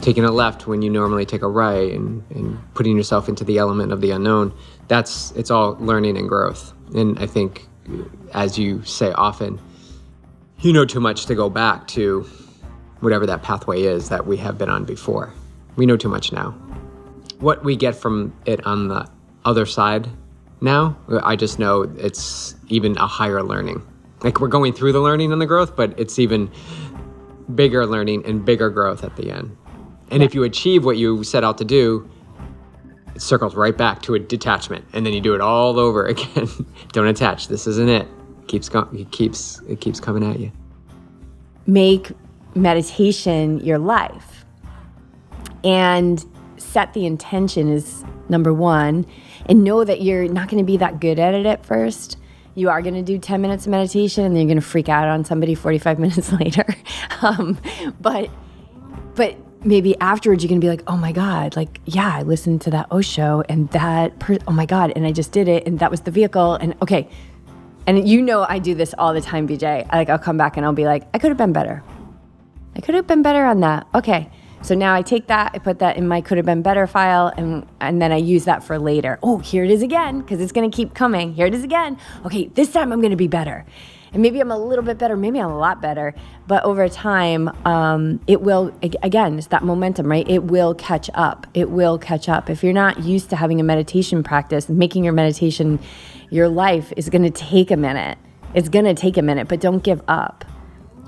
taking a left when you normally take a right, and putting yourself into the element of the unknown. It's all learning and growth. And I think, as you say often, you know too much to go back to whatever that pathway is that we have been on before. We know too much now. What we get from it on the other side now, I just know it's even a higher learning. Like, we're going through the learning and the growth, but it's even bigger learning and bigger growth at the end. And if you achieve what you set out to do, it circles right back to a detachment, and then you do it all over again. Don't attach. This isn't it. It keeps coming at you. Make meditation your life, and set the intention is number one, and know that you're not going to be that good at it at first. You are going to do 10 minutes of meditation, and then you're going to freak out on somebody 45 minutes later. But maybe afterwards you're going to be like, oh my God, like, yeah, I listened to that Osho, and oh my God, and I just did it, and that was the vehicle, and okay. And I do this all the time, BJ. I'll come back and I'll be like, I could have been better. I could have been better on that. Okay. So now I take that, I put that in my could have been better file, and then I use that for later. Oh, here it is again, because it's going to keep coming. Here it is again. Okay, this time I'm going to be better. And maybe I'm a little bit better, maybe I'm a lot better, but over time, it will, again, it's that momentum, right? It will catch up. It will catch up. If you're not used to having a meditation practice, making your meditation your life is going to take a minute. It's going to take a minute, but don't give up.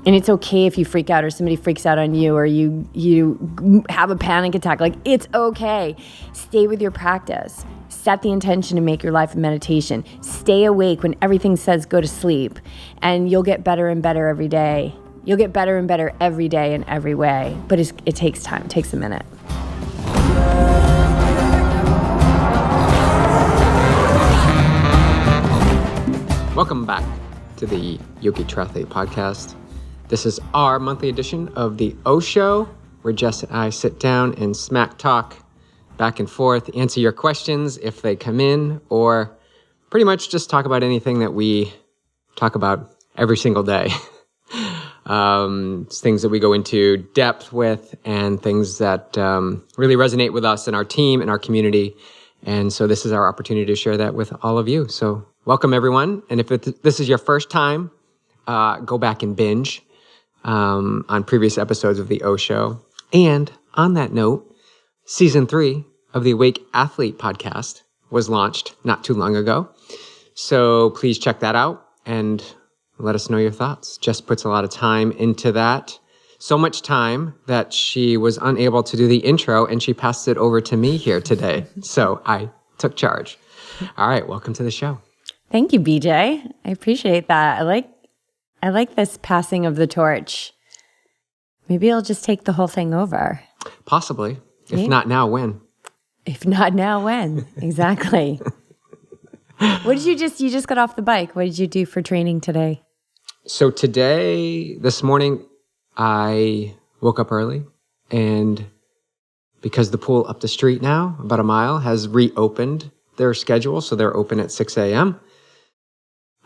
And it's okay if you freak out, or somebody freaks out on you, or you have a panic attack. Like, it's okay. Stay with your practice. Set the intention to make your life a meditation. Stay awake when everything says go to sleep, and you'll get better and better every day. You'll get better and better every day in every way, but it takes time. It takes a minute. Welcome back to the Yogi Triathlete Podcast. This is our monthly edition of the Osho, where Jess and I sit down and smack talk back and forth, answer your questions if they come in, or pretty much just talk about anything that we talk about every single day. It's things that we go into depth with, and things that really resonate with us and our team and our community. And so this is our opportunity to share that with all of you. So welcome, everyone. And if this is your first time, go back and binge on previous episodes of the Osho. And on that note, season 3 of the Awake Athlete podcast was launched not too long ago. So please check that out and let us know your thoughts. Jess puts a lot of time into that. So much time that she was unable to do the intro, and she passed it over to me here today. So I took charge. All right, welcome to the show. Thank you, BJ. I appreciate that. I like this passing of the torch. Maybe I'll just take the whole thing over. Possibly. If not now, when? If not now, when? Exactly. You just got off the bike. What did you do for training today? So this morning, I woke up early, and because the pool up the street now, about a mile, has reopened their schedule, so they're open at 6 a.m.,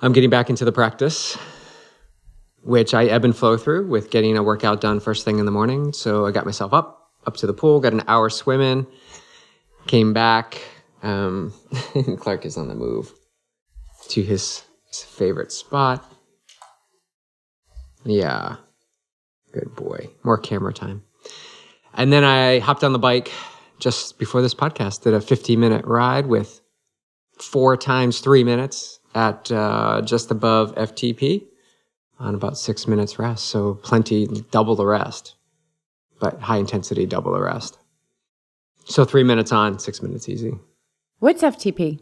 I'm getting back into the practice, which I ebb and flow through with getting a workout done first thing in the morning. So I got myself up to the pool, got an hour swim in, came back. Clark is on the move to his favorite spot. Yeah, good boy. More camera time. And then I hopped on the bike just before this podcast, did a 15-minute ride with 4 times 3 minutes at just above FTP on about 6 minutes rest. So plenty, double the rest, but high intensity, double the rest. So 3 minutes on, 6 minutes easy. What's FTP?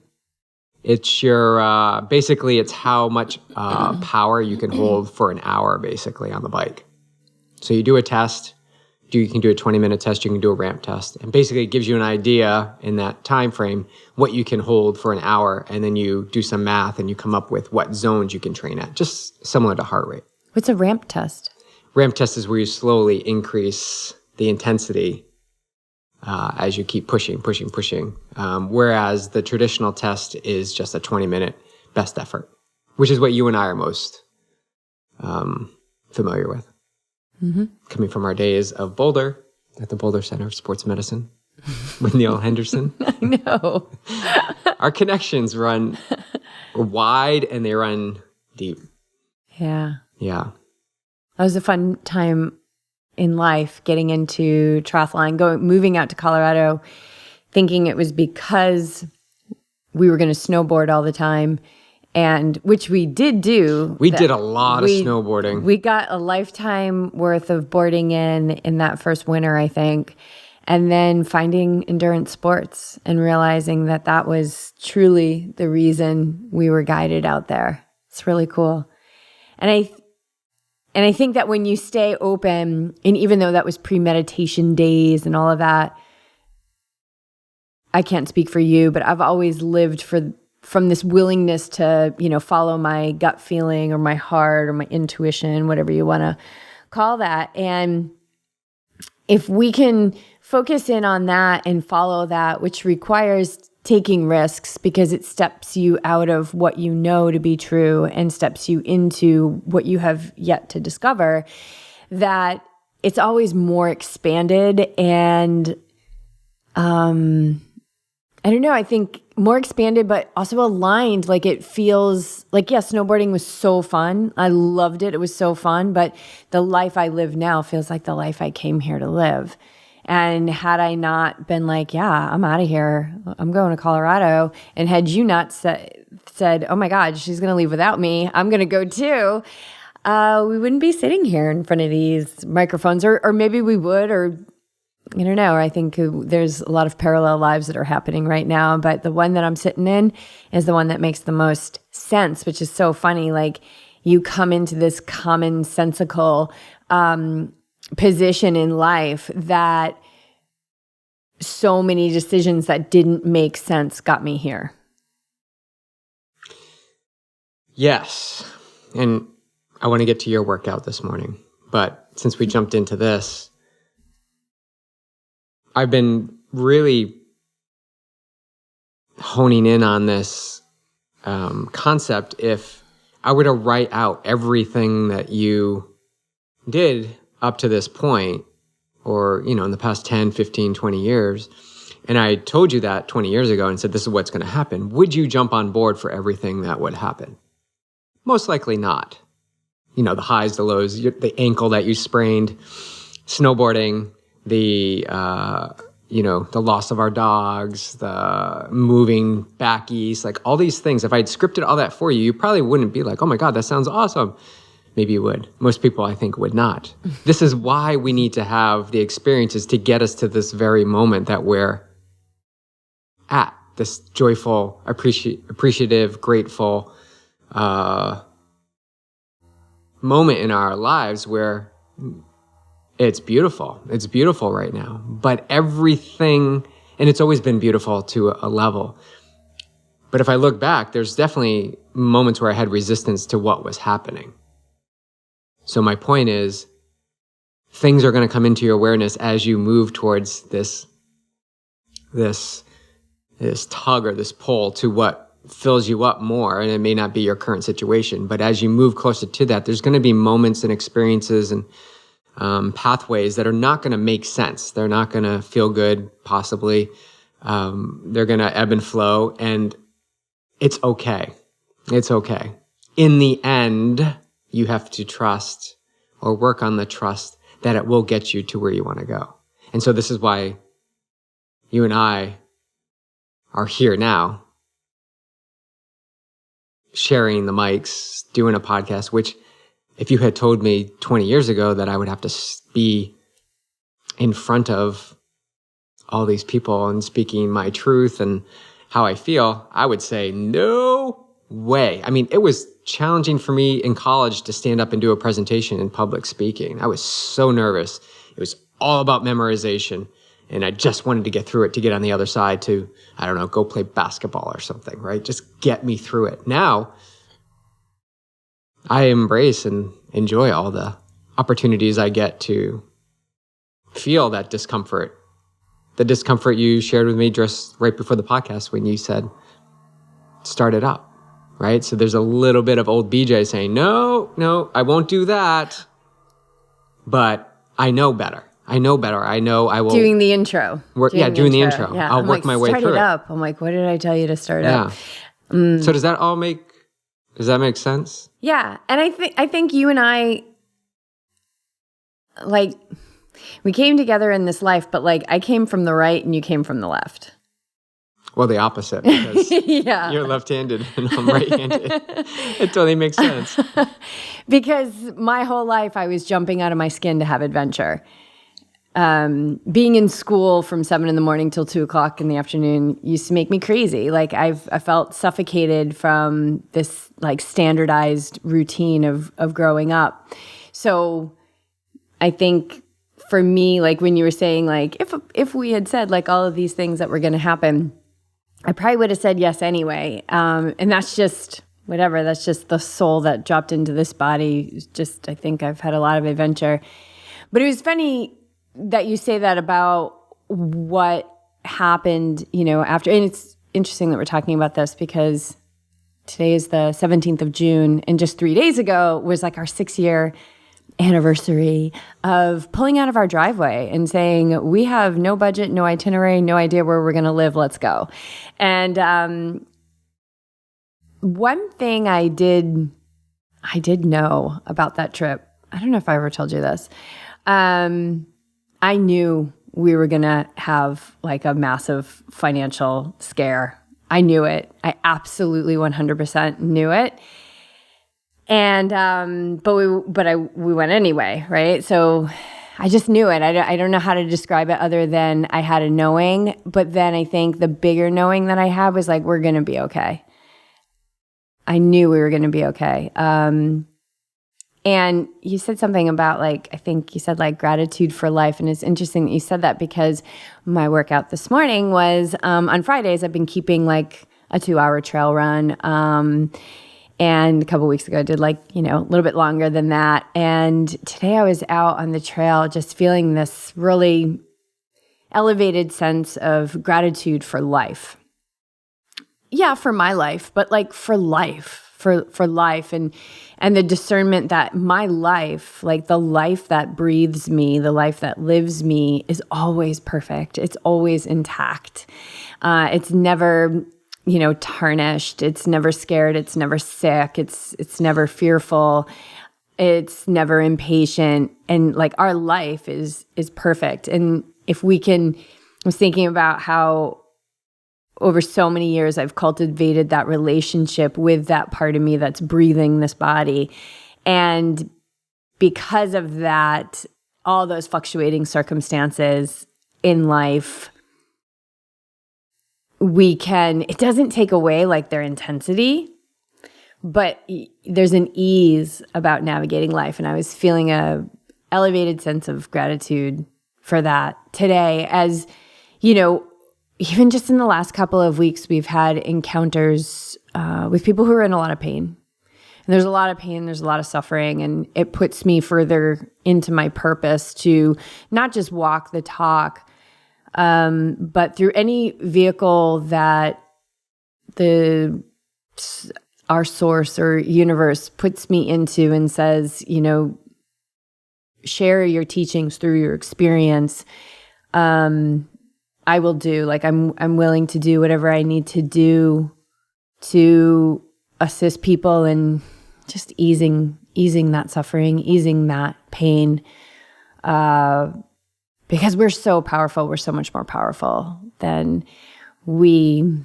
It's your, basically it's how much power you can hold for an hour basically on the bike. So you do a test, you can do a 20-minute test, you can do a ramp test, and basically it gives you an idea in that time frame what you can hold for an hour, and then you do some math and you come up with what zones you can train at, just similar to heart rate. What's a ramp test? Ramp test is where you slowly increase the intensity as you keep pushing. Whereas the traditional test is just a 20-minute best effort, which is what you and I are most familiar with. Mm-hmm. Coming from our days of Boulder at the Boulder Center of Sports Medicine with Neil Henderson. I know. Our connections run wide and they run deep. Yeah. Yeah. That was a fun time in life, getting into triathlon, moving out to Colorado, thinking it was because we were going to snowboard all the time, and which we did do. We did a lot of snowboarding. We got a lifetime worth of boarding in that first winter, I think. And then finding endurance sports and realizing that that was truly the reason we were guided out there. It's really cool. And I think that when you stay open, and even though that was pre-meditation days and all of that, I can't speak for you, but I've always lived from this willingness to, follow my gut feeling or my heart or my intuition, whatever you want to call that. And if we can focus in on that and follow that, which requires taking risks because it steps you out of what you know to be true and steps you into what you have yet to discover, that it's always more expanded and, I don't know, I think more expanded, but also aligned. Like it feels like, yeah, snowboarding was so fun. I loved it. It was so fun. But the life I live now feels like the life I came here to live. And had I not been like, yeah, I'm out of here, I'm going to Colorado, and had you not said, oh my God, she's going to leave without me, I'm going to go too, we wouldn't be sitting here in front of these microphones, or maybe we would, or I don't know. I think there's a lot of parallel lives that are happening right now, but the one that I'm sitting in is the one that makes the most sense, which is so funny. Like you come into this commonsensical position in life that so many decisions that didn't make sense got me here. Yes. And I want to get to your workout this morning, but since we jumped into this, I've been really honing in on this concept. If I were to write out everything that you did up to this point, or, in the past 10, 15, 20 years, and I told you that 20 years ago and said, this is what's going to happen, would you jump on board for everything that would happen? Most likely not. The highs, the lows, the ankle that you sprained, snowboarding, the loss of our dogs, the moving back east, like all these things. If I'd scripted all that for you, you probably wouldn't be like, oh my God, that sounds awesome. Maybe you would. Most people, I think, would not. This is why we need to have the experiences to get us to this very moment that we're at, this joyful, appreciative, grateful moment in our lives where it's beautiful. It's beautiful right now. But everything, and it's always been beautiful to a level. But if I look back, there's definitely moments where I had resistance to what was happening. So my point is, things are going to come into your awareness as you move towards this tug or this pull to what fills you up more. And it may not be your current situation, but as you move closer to that, there's going to be moments and experiences and pathways that are not going to make sense. They're not going to feel good, possibly. They're going to ebb and flow, and it's okay. It's okay. In the end, you have to trust or work on the trust that it will get you to where you want to go. And so this is why you and I are here now, sharing the mics, doing a podcast, which if you had told me 20 years ago that I would have to be in front of all these people and speaking my truth and how I feel, I would say, no way. I mean, it was challenging for me in college to stand up and do a presentation in public speaking. I was so nervous. It was all about memorization. And I just wanted to get through it to get on the other side to, I don't know, go play basketball or something, right? Just get me through it. Now, I embrace and enjoy all the opportunities I get to feel that discomfort. The discomfort you shared with me just right before the podcast when you said, start it up, right? So there's a little bit of old BJ saying, no, I won't do that. But I know better. I know better. I know I will doing the intro. doing the intro. Yeah. I'll I'm work my way start through it it. up. I'm like, what did I tell you to start up? So does that make sense? Yeah. And I think you and I, like, we came together in this life, but like I came from the right and you came from the left. Well, the opposite, because Yeah. you're left-handed and I'm right-handed. It totally makes sense. Because my whole life I was jumping out of my skin to have adventure. Being in school from 7 a.m. till 2:00 in the afternoon used to make me crazy. Like I felt suffocated from this like standardized routine of growing up. So I think for me, like when you were saying like if we had said like all of these things that were going to happen, I probably would have said yes anyway. And that's just whatever. That's just the soul that dropped into this body. Just I think I've had a lot of adventure. But it was funny that you say that about what happened, after. And it's interesting that we're talking about this because today is the 17th of June. And just 3 days ago was like our 6-year anniversary of pulling out of our driveway and saying, we have no budget, no itinerary, no idea where we're going to live. Let's go. And one thing I did know about that trip, I don't know if I ever told you this. I knew we were going to have like a massive financial scare. I knew it. I absolutely 100% knew it. And, we went anyway, right? So I just knew it. I don't know how to describe it other than I had a knowing, but then I think the bigger knowing that I had was like, we're going to be okay. I knew we were going to be okay. And you said something about like, I think you said like gratitude for life. And it's interesting that you said that because my workout this morning was, on Fridays, I've been keeping like a 2-hour trail run. And a couple weeks ago, I did like, a little bit longer than that. And today I was out on the trail just feeling this really elevated sense of gratitude for life. Yeah, for my life, but like for life, for life and the discernment that my life, like the life that breathes me, the life that lives me is always perfect. It's always intact. It's never tarnished. It's never scared. It's never sick. It's never fearful. It's never impatient. And like our life is perfect. And if we can, I was thinking about how over so many years I've cultivated that relationship with that part of me that's breathing this body. And because of that, all those fluctuating circumstances in life, it doesn't take away like their intensity, but there's an ease about navigating life. And I was feeling a elevated sense of gratitude for that today. As even just in the last couple of weeks, we've had encounters with people who are in a lot of pain. And there's a lot of pain, there's a lot of suffering, and it puts me further into my purpose to not just walk the talk, but through any vehicle that our source or universe puts me into and says, share your teachings through your experience. I will do. Like I'm willing to do whatever I need to do to assist people in just easing that suffering, easing that pain. Because we're so powerful. We're so much more powerful than we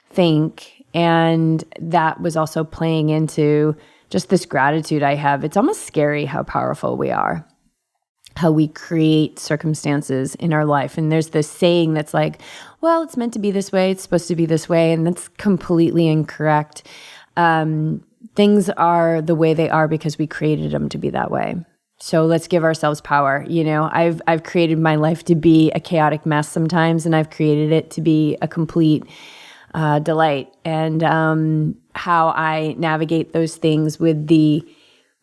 think. And that was also playing into just this gratitude I have. It's almost scary how powerful we are, how we create circumstances in our life. And there's this saying that's like, well, it's meant to be this way. It's supposed to be this way. And that's completely incorrect. Things are the way they are because we created them to be that way. So let's give ourselves power. I've created my life to be a chaotic mess sometimes, and I've created it to be a complete delight. And how I navigate those things with the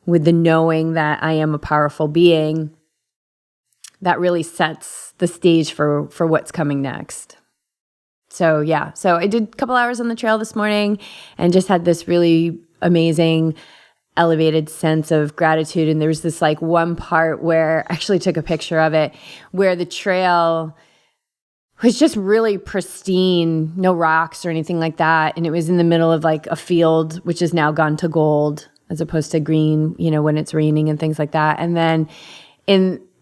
knowing that I am a powerful being, that really sets the stage for what's coming next. So yeah, so I did a couple hours on the trail this morning and just had this really amazing elevated sense of gratitude. And there was this like one part where I actually took a picture of it, where the trail was just really pristine, no rocks or anything like that. And it was in the middle of like a field, which has now gone to gold as opposed to green, when it's raining and things like that. And then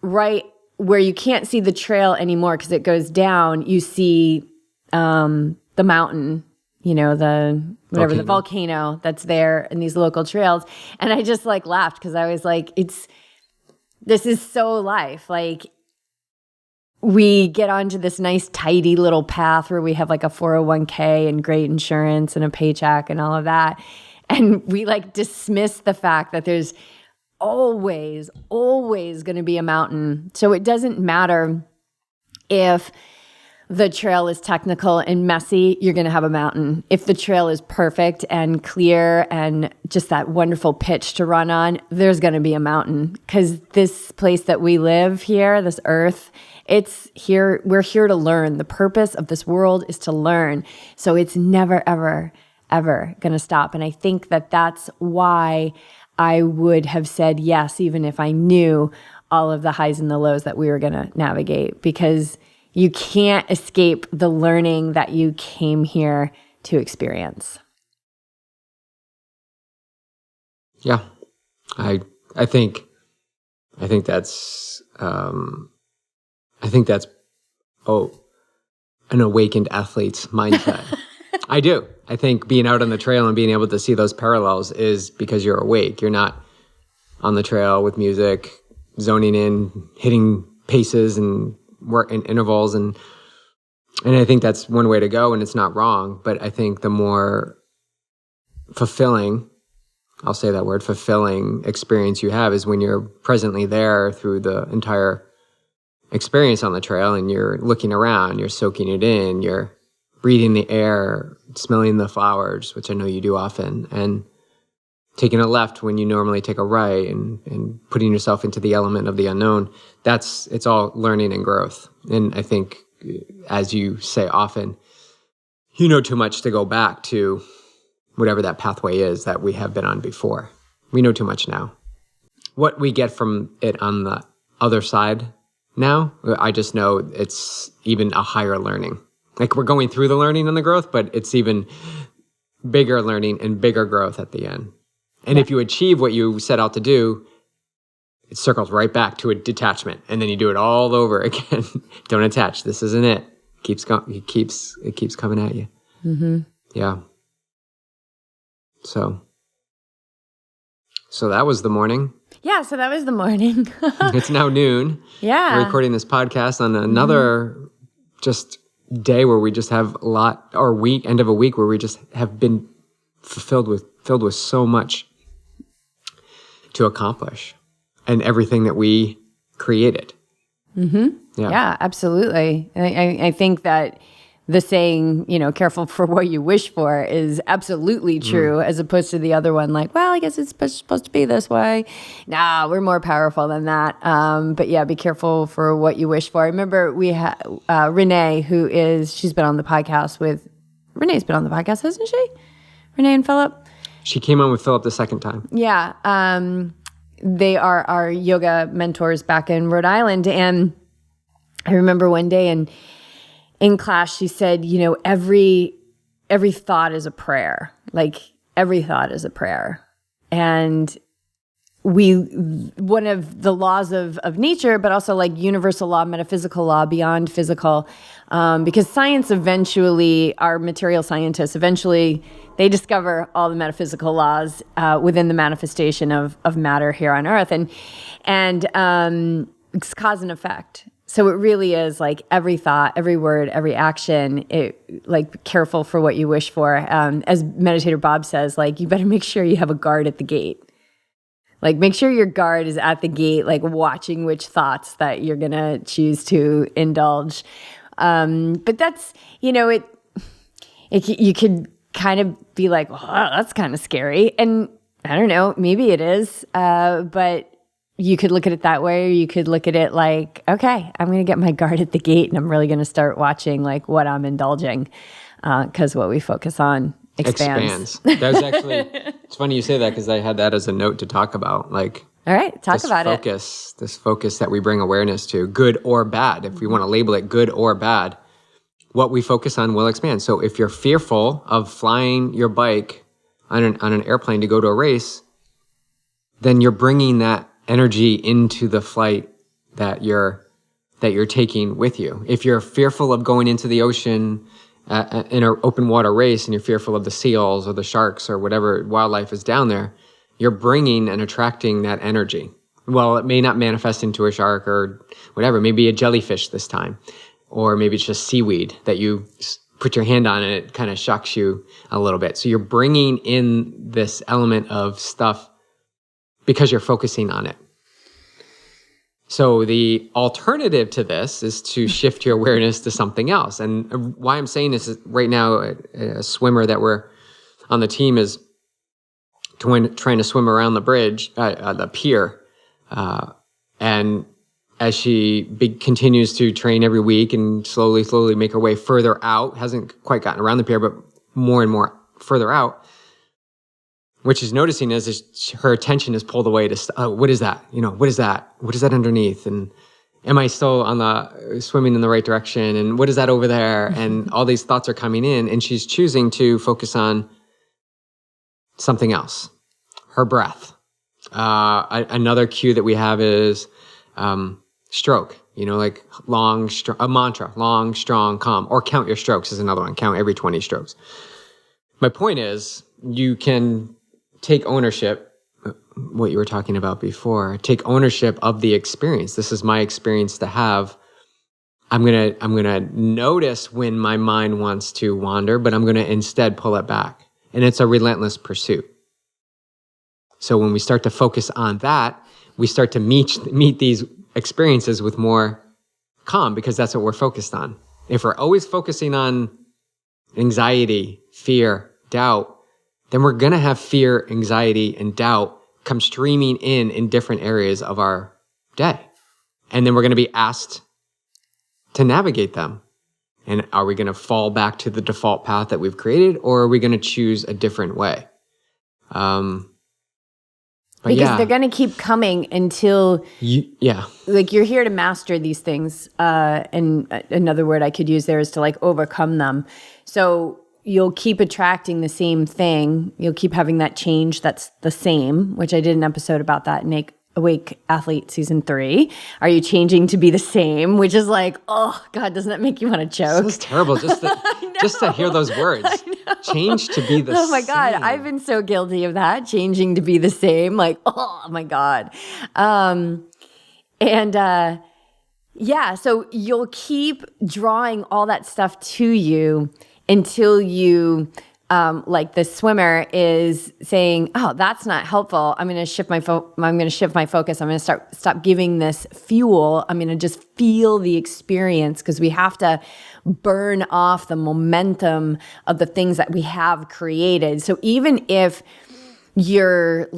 right where you can't see the trail anymore because it goes down, you see the mountain, the volcano that's there in these local trails. And I just like laughed because I was like, this is so life. Like, we get onto this nice tidy little path where we have like a 401k and great insurance and a paycheck and all of that. And we like dismiss the fact that there's always going to be a mountain. So it doesn't matter if the trail is technical and messy, you're going to have a mountain. If the trail is perfect and clear and just that wonderful pitch to run on, there's going to be a mountain. Because this place that we live here, this earth, we're here to learn. The purpose of this world is to learn. So it's never, ever, ever going to stop. And I think that that's why I would have said yes, even if I knew all of the highs and the lows that we were going to navigate, because you can't escape the learning that you came here to experience. Yeah, I think that's an awakened athlete's mindset. I do. I think being out on the trail and being able to see those parallels is because you're awake. You're not on the trail with music, zoning in, hitting paces and work in intervals. And I think that's one way to go, and it's not wrong. But I think the more fulfilling, I'll say that word, fulfilling experience you have is when you're presently there through the entire experience on the trail and you're looking around, you're soaking it in, you're breathing the air, smelling the flowers, which I know you do often, and taking a left when you normally take a right, and putting yourself into the element of the unknown. It's all learning and growth. And I think, as you say often, you know too much to go back to whatever that pathway is that we have been on before. We know too much now. What we get from it on the other side now, I just know it's even a higher learning. Like, we're going through the learning and the growth, but it's even bigger learning and bigger growth at the end. And if you achieve what you set out to do, it circles right back to a detachment, and then you do it all over again. Don't attach. This isn't it. It keeps coming at you. Mm-hmm. Yeah. So that was the morning. Yeah, so that was the morning. It's now noon. Yeah. We're recording this podcast on another just day where we just have end of a week where we just have been filled with so much to accomplish and everything that we created. Mm-hmm. Yeah, absolutely. I think that the saying, careful for what you wish for is absolutely true, as opposed to the other one, like, well, I guess it's supposed to be this way. Nah, we're more powerful than that. But yeah, be careful for what you wish for. I remember we had Renee, she's been on the podcast Renee's been on the podcast, hasn't she? Renee and Philip? She came on with Philip the second time. Yeah. They are our yoga mentors back in Rhode Island. And I remember one day in class, she said, every thought is a prayer. Like, every thought is a prayer. And one of the laws of nature, but also like universal law, metaphysical law, beyond physical, because science eventually, our material scientists, they discover all the metaphysical laws within the manifestation of matter here on Earth. And it's cause and effect. So it really is like every thought, every word, every action, be careful for what you wish for. As Meditator Bob says, like, you better make sure you have a guard at the gate. Like, make sure your guard is at the gate, like watching which thoughts that you're going to choose to indulge. But that's, you could kind of be like, well, that's kind of scary. And I don't know, maybe it is. But you could look at it that way, or you could look at it like, okay, I'm going to get my guard at the gate and I'm really going to start watching like what I'm indulging. Because what we focus on expands. That's actually, it's funny you say that because I had that as a note to talk about. Like, all right, talk about this focus that we bring awareness to, good or bad, if we want to label it good or bad, what we focus on will expand. So if you're fearful of flying your bike on an airplane to go to a race, then you're bringing that energy into the flight that you're taking with you. If you're fearful of going into the ocean in an open water race and you're fearful of the seals or the sharks or whatever wildlife is down there, you're bringing and attracting that energy. Well, it may not manifest into a shark or whatever, maybe a jellyfish this time, or maybe it's just seaweed that you put your hand on and it kind of shocks you a little bit. So you're bringing in this element of stuff because you're focusing on it. So the alternative to this is to shift your awareness to something else. And why I'm saying this is right now, a swimmer that we're on the team is trying to swim around the bridge, the pier. And as she continues to train every week and slowly make her way further out, hasn't quite gotten around the pier, but more and more further out, what she's noticing is her attention is pulled away to, what is that? What is that? What is that underneath? And am I still swimming in the right direction? And what is that over there? And all these thoughts are coming in, and she's choosing to focus on something else, her breath. Another cue that we have is stroke, like a mantra, long, strong, calm, or count your strokes is another one. Count every 20 strokes. My point is you can take ownership, what you were talking about before, take ownership of the experience. This is my experience to have. I'm going to notice when my mind wants to wander, but I'm going to instead pull it back. And it's a relentless pursuit. So when we start to focus on that, we start to meet these experiences with more calm, because that's what we're focused on. If we're always focusing on anxiety, fear, doubt, then we're going to have fear, anxiety, and doubt come streaming in different areas of our day. And then we're going to be asked to navigate them. And are we going to fall back to the default path that we've created, or are we going to choose a different way? Because they're going to keep coming until you're here to master these things. And another word I could use there is to overcome them. So you'll keep attracting the same thing. You'll keep having that change that's the same, which I did an episode about that in Awake Athlete Season 3. Are you changing to be the same? Which is oh God, doesn't that make you want to choke? It's terrible just to hear those words. Change to be the same. Oh my God, I've been so guilty of that. Changing to be the same. Oh my God. So you'll keep drawing all that stuff to you until you, the swimmer is saying, "Oh, that's not helpful. I'm going to shift my focus. I'm going to stop giving this fuel. I'm going to just feel the experience," because we have to burn off the momentum of the things that we have created. So even if you're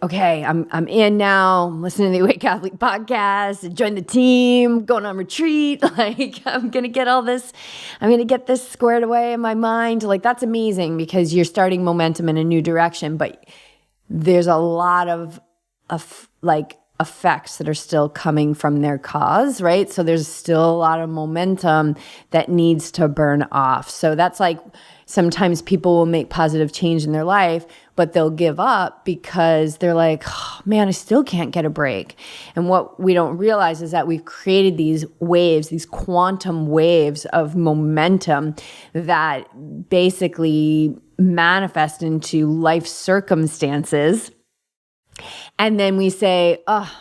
okay, I'm in now, I'm listening to the Awake Athlete podcast, join the team, going on retreat, I'm going to get all this, I'm going to get this squared away in my mind. That's amazing because you're starting momentum in a new direction, but there's a lot of effects that are still coming from their cause, right? So there's still a lot of momentum that needs to burn off. So that's sometimes people will make positive change in their life, but they'll give up because they're oh, man, I still can't get a break. And what we don't realize is that we've created these waves, these quantum waves of momentum that basically manifest into life circumstances. And then we say, oh,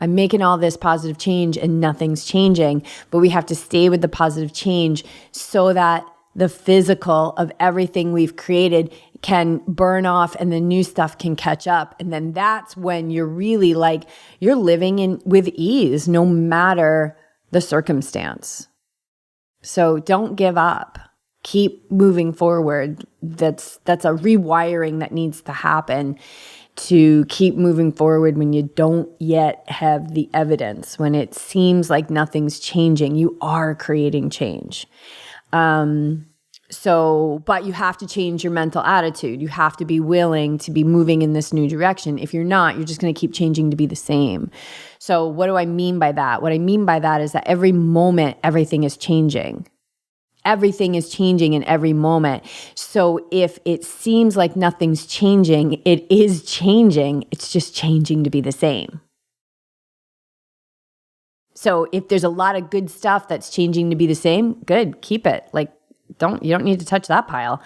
I'm making all this positive change and nothing's changing. But we have to stay with the positive change so that the physical of everything we've created can burn off and the new stuff can catch up. And then that's when you're really you're living with ease no matter the circumstance. So don't give up. Keep moving forward. That's a rewiring that needs to happen to keep moving forward when you don't yet have the evidence. When it seems like nothing's changing, you are creating change. But you have to change your mental attitude. You have to be willing to be moving in this new direction. If you're not, you're just going to keep changing to be the same. So what do I mean by that? What I mean by that is that every moment, everything is changing. Everything is changing in every moment. So if it seems like nothing's changing, it is changing. It's just changing to be the same. So if there's a lot of good stuff that's changing to be the same, good, keep it. Like, you don't need to touch that pile.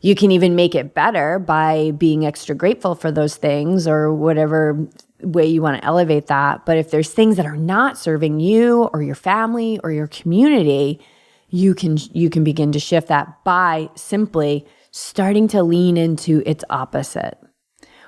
You can even make it better by being extra grateful for those things or whatever way you want to elevate that. But if there's things that are not serving you or your family or your community, you can begin to shift that by simply starting to lean into its opposite,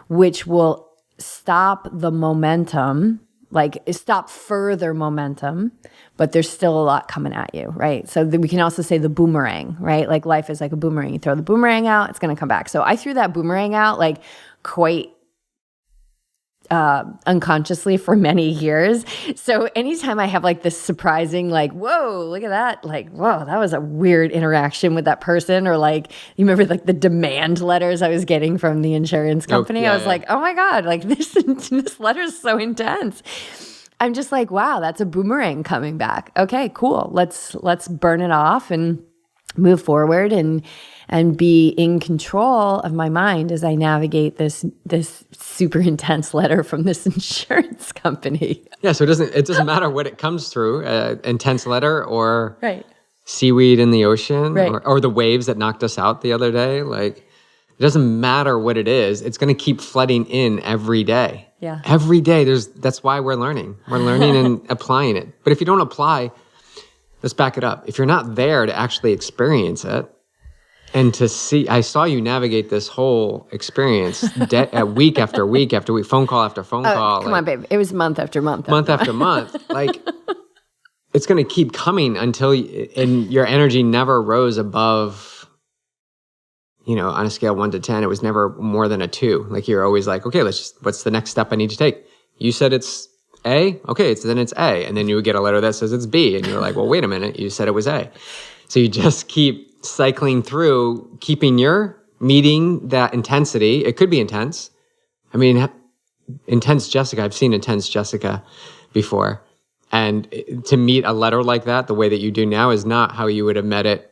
which will stop the momentum, like stop further momentum, but there's still a lot coming at you, right? So we can also say the boomerang, right? Like life is like a boomerang. You throw the boomerang out, it's going to come back. So I threw that boomerang out like quite unconsciously for many years. So anytime I have like this surprising, like, whoa, look at that. Like, whoa, that was a weird interaction with that person. Or like, you remember like the demand letters I was getting from the insurance company? I was like, oh my God, like this letter is so intense. I'm just like, wow, that's a boomerang coming back. Okay, cool. Let's burn it off and move forward and be in control of my mind as I navigate this super intense letter from this insurance company. Yeah, so it doesn't matter what it comes through, intense letter or right. Seaweed in the ocean, right. or the waves that knocked us out the other day. Like, it doesn't matter what it is. It's going to keep flooding in every day. Yeah. Every day. That's why we're learning. We're learning and applying it. But if you don't apply, let's back it up. If you're not there to actually experience it, and to see, I saw you navigate this whole experience week after week after week, phone call after phone call. Come on, babe. It was month after month. Month after month. Like, it's going to keep coming until and your energy never rose above, on a scale 1 to 10, it was never more than a 2. Like, you're always like, okay, what's the next step I need to take? You said it's A? Okay, then it's A. And then you would get a letter that says it's B. And you're like, well, wait a minute, you said it was A. So you just keep cycling through, keeping your meeting that intensity. It could be intense. I mean, intense Jessica, I've seen intense Jessica before. And to meet a letter like that, the way that you do now, is not how you would have met it,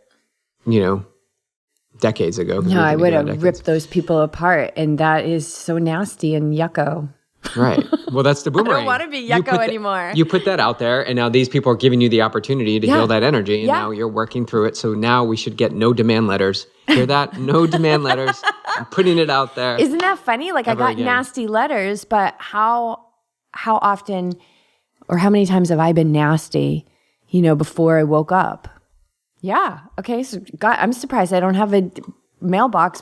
decades ago. No, I would have ripped those people apart. And that is so nasty and yucko. Right. Well, that's the boomerang. I don't want to be yucko anymore. You put that out there, and now these people are giving you the opportunity to heal that energy, and now you're working through it. So now we should get no demand letters. Hear that? No demand letters. I'm putting it out there. Isn't that funny? Like, I got nasty letters, but how often or how many times have I been nasty, before I woke up? Yeah. Okay. So God, I'm surprised I don't have a mailbox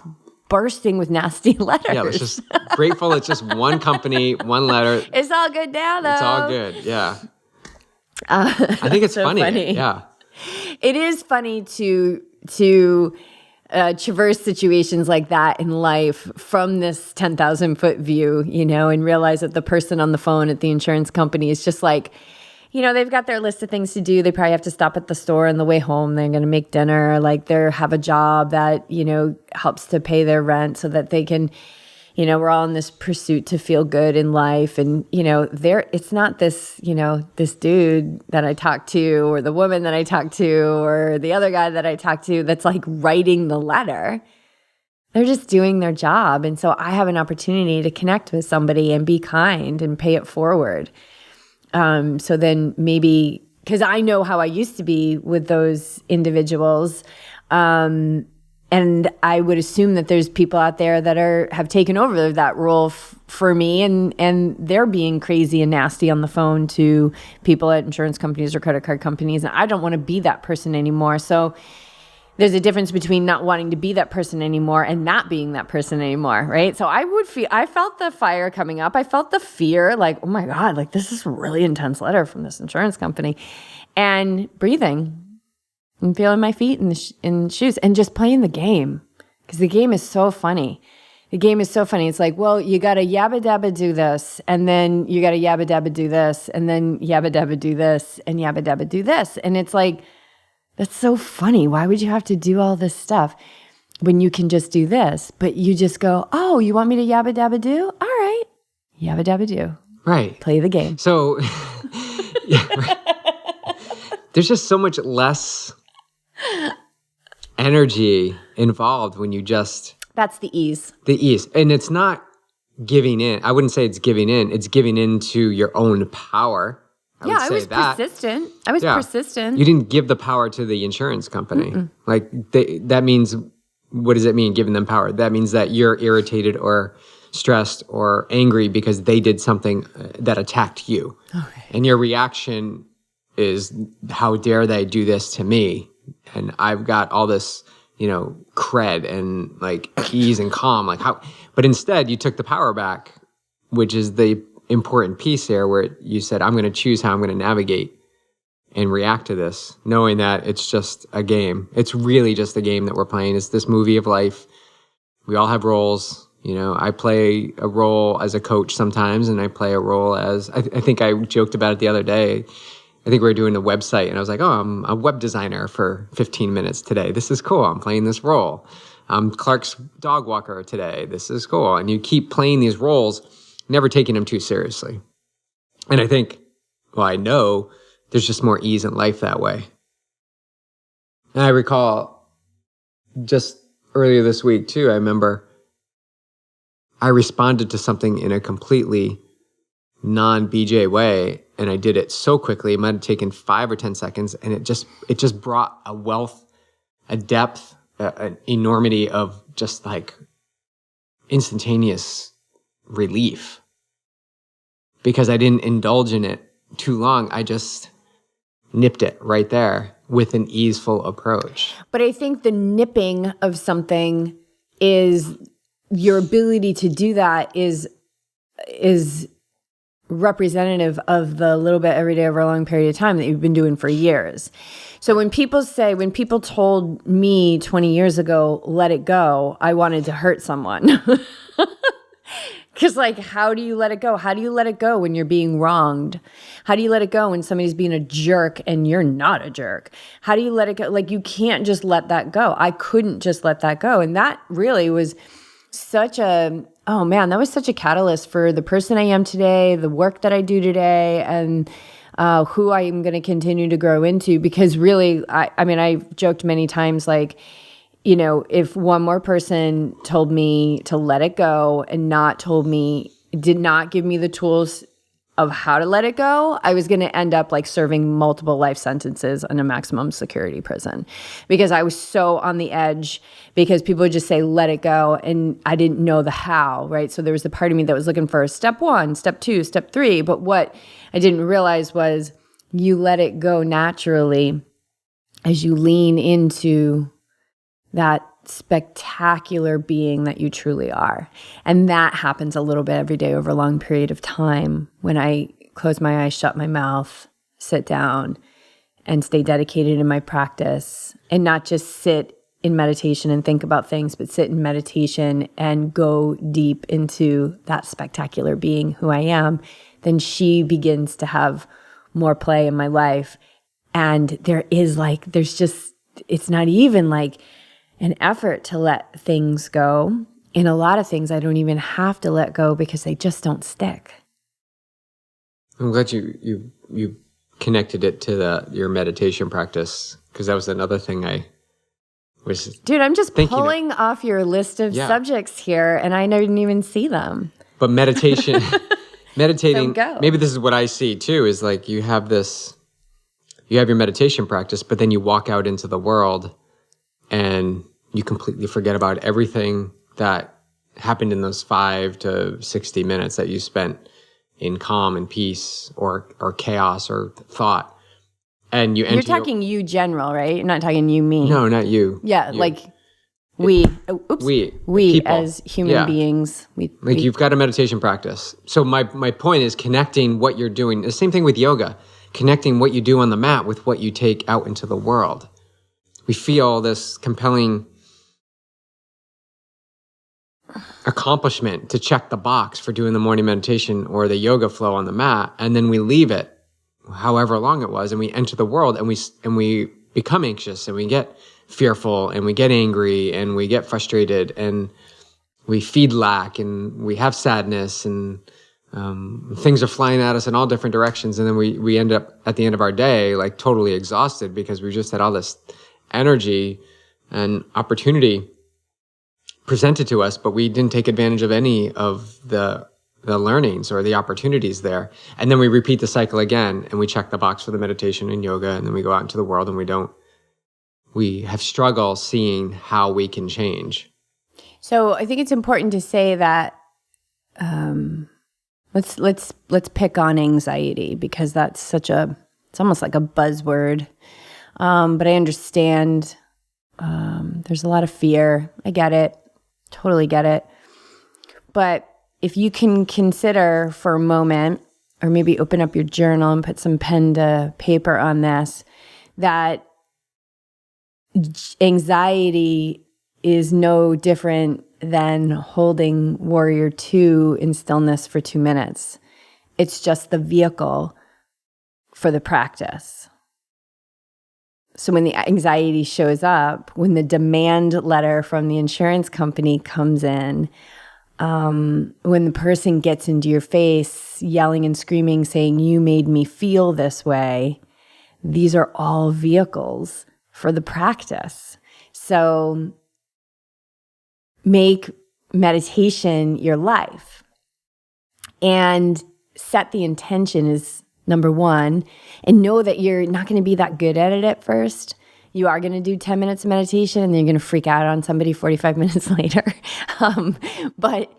bursting with nasty letters. Yeah, it's just grateful. It's just one company, one letter. It's all good now, though. It's all good. Yeah. I think it's so funny. Yeah. It is funny to traverse situations like that in life from this 10,000-foot view, and realize that the person on the phone at the insurance company is just like, they've got their list of things to do. They probably have to stop at the store on the way home. They're going to make dinner. Like, they have a job that, helps to pay their rent so that they can, we're all in this pursuit to feel good in life. And, it's not this, this dude that I talked to, or the woman that I talked to, or the other guy that I talked to that's like writing the letter. They're just doing their job. And so I have an opportunity to connect with somebody and be kind and pay it forward. So then maybe, because I know how I used to be with those individuals, and I would assume that there's people out there that have taken over that role for me, and they're being crazy and nasty on the phone to people at insurance companies or credit card companies, and I don't want to be that person anymore. So there's a difference between not wanting to be that person anymore and not being that person anymore, right? So I felt the fire coming up. I felt the fear, like, oh my God, like, this is a really intense letter from this insurance company. And breathing and feeling my feet in shoes and just playing the game, because the game is so funny. The game is so funny. It's like, well, you got to yabba dabba do this, and then you got to yabba dabba do this, and then yabba dabba do this, and yabba dabba do this. And it's like, That's so funny. Why would you have to do all this stuff when you can just do this? But you just go, oh, you want me to yabba dabba do? All right. Yabba dabba do. Right. Play the game. So yeah, right. There's just so much less energy involved when you just... That's the ease. The ease. And it's not giving in. I wouldn't say it's giving in. It's giving into your own power. I was persistent. I was persistent. You didn't give the power to the insurance company. Mm-mm. Like that means, what does it mean, giving them power? That means that you're irritated or stressed or angry because they did something that attacked you. Okay. And your reaction is, how dare they do this to me? And I've got all this, cred and like ease and calm. Like how? But instead, you took the power back, which is the important piece there, where you said, I'm going to choose how I'm going to navigate and react to this, knowing that it's just a game. It's really just a game that we're playing. It's this movie of life. We all have roles. I play a role as a coach sometimes, and I play a role as, I think I joked about it the other day. I think we were doing a website, and I was like, oh, I'm a web designer for 15 minutes today. This is cool. I'm playing this role. I'm Clark's dog walker today. This is cool. And you keep playing these roles, never taking them too seriously. And I think, I know there's just more ease in life that way. And I recall just earlier this week too, I remember I responded to something in a completely non-BJ way, and I did it so quickly. It might have taken 5 or 10 seconds, and it just brought a wealth, a depth, an enormity of just like instantaneous relief, because I didn't indulge in it too long. I just nipped it right there with an easeful approach. But I think the nipping of something is your ability to do that is representative of the little bit every day over a long period of time that you've been doing for years. So when people told me 20 years ago, let it go, I wanted to hurt someone. Because how do you let it go? How do you let it go when you're being wronged? How do you let it go when somebody's being a jerk and you're not a jerk? How do you let it go? You can't just let that go. I couldn't just let that go. And that really was such a catalyst for the person I am today, the work that I do today, and who I am going to continue to grow into. Because really, I've joked many times, if one more person told me to let it go and did not give me the tools of how to let it go, I was going to end up serving multiple life sentences in a maximum security prison, because I was so on the edge, because people would just say, let it go. And I didn't know the how, right? So there was a part of me that was looking for step 1, step 2, step 3. But what I didn't realize was you let it go naturally as you lean into that spectacular being that you truly are. And that happens a little bit every day over a long period of time, when I close my eyes, shut my mouth, sit down, and stay dedicated in my practice, and not just sit in meditation and think about things, but sit in meditation and go deep into that spectacular being who I am. Then she begins to have more play in my life. And it's not even an effort to let things go. In a lot of things, I don't even have to let go because they just don't stick. I'm glad you connected it to your meditation practice, because that was another thing I was. Dude, I'm just pulling off your list of subjects here, and I didn't even see them. But meditating, maybe this is what I see too, is you have your meditation practice, but then you walk out into the world and you completely forget about everything that happened in those 5 to 60 minutes that you spent in calm and peace or chaos or thought. And you're talking you general, right? You're not talking you me. No, not you. Yeah, you. We people. As human beings. You've got a meditation practice. So my point is connecting what you're doing. The same thing with yoga. Connecting what you do on the mat with what you take out into the world. We feel this compelling accomplishment to check the box for doing the morning meditation or the yoga flow on the mat, and then we leave it, however long it was, and we enter the world, and we become anxious and we get fearful and we get angry and we get frustrated and we feed lack and we have sadness and things are flying at us in all different directions. And then we end up at the end of our day like totally exhausted because we just had all this energy and opportunity presented to us, but we didn't take advantage of any of the learnings or the opportunities there. And then we repeat the cycle again and we check the box for the meditation and yoga, and then we go out into the world and we have struggle seeing how we can change. So I think it's important to say that let's pick on anxiety, because that's it's almost like a buzzword. But I understand there's a lot of fear. I get it. Totally get it. But if you can consider for a moment, or maybe open up your journal and put some pen to paper on this, that anxiety is no different than holding Warrior 2 in stillness for 2 minutes. It's just the vehicle for the practice. So when the anxiety shows up, when the demand letter from the insurance company comes in, when the person gets into your face yelling and screaming, saying, "You made me feel this way," these are all vehicles for the practice. So make meditation your life and set the intention as number one, and know that you're not going to be that good at it at first. You are going to do 10 minutes of meditation and then you're going to freak out on somebody 45 minutes later. But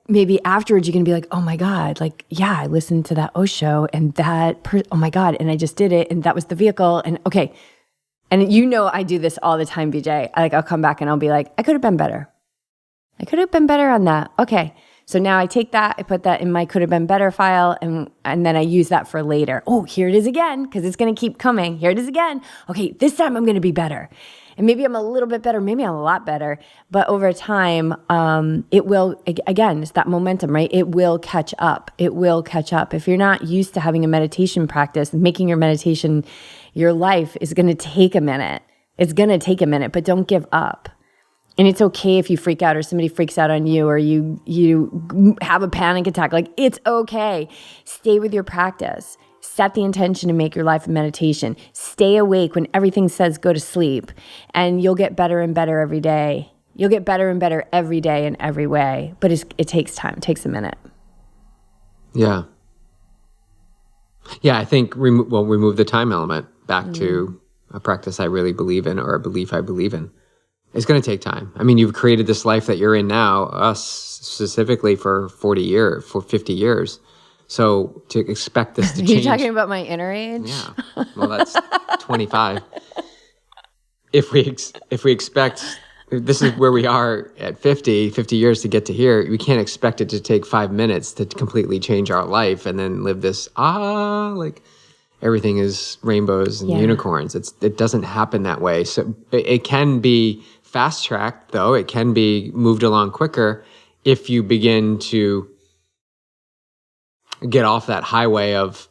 maybe afterwards you're going to be like, oh my God, like, yeah, I listened to that Osho and oh my God, and I just did it and that was the vehicle. And okay. And I do this all the time, BJ. I'll come back and I'll be like, I could have been better. I could have been better on that. Okay. So now I take that, I put that in my could have been better file, and then I use that for later. Oh, here it is again, because it's going to keep coming. Here it is again. Okay, this time I'm going to be better. And maybe I'm a little bit better, maybe I'm a lot better, but over time, it will, again, it's that momentum, right? It will catch up. It will catch up. If you're not used to having a meditation practice, making your meditation your life is going to take a minute. It's going to take a minute, but don't give up. And it's okay if you freak out or somebody freaks out on you or you have a panic attack. Like, it's okay. Stay with your practice. Set the intention to make your life a meditation. Stay awake when everything says go to sleep, and you'll get better and better every day. You'll get better and better every day in every way, but it takes time. It takes a minute. Yeah. Yeah, I think remove the time element back to a practice I really believe in or a belief I believe in. It's going to take time. I mean, you've created this life that you're in now, us specifically, for 40 years, for 50 years. So to expect this to change. Are you talking about my inner age? Yeah. Well, that's 25. If we expect, this is where we are at 50 years to get to here, we can't expect it to take 5 minutes to completely change our life and then live this, like everything is rainbows and unicorns. It doesn't happen that way. So it can be fast-tracked, though. It can be moved along quicker if you begin to get off that highway of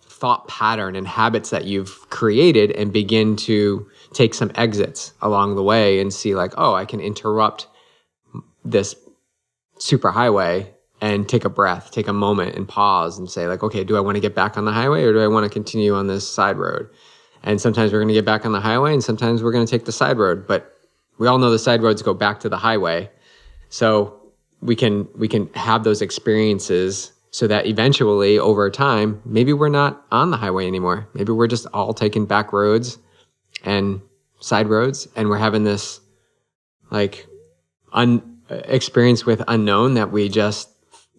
thought pattern and habits that you've created and begin to take some exits along the way and see like, oh, I can interrupt this superhighway and take a breath, take a moment and pause and say like, okay, do I want to get back on the highway or do I want to continue on this side road? And sometimes we're going to get back on the highway and sometimes we're going to take the side road, but we all know the side roads go back to the highway. So we can have those experiences so that eventually over time, maybe we're not on the highway anymore. Maybe we're just all taking back roads and side roads, and we're having this like experience with unknown that we just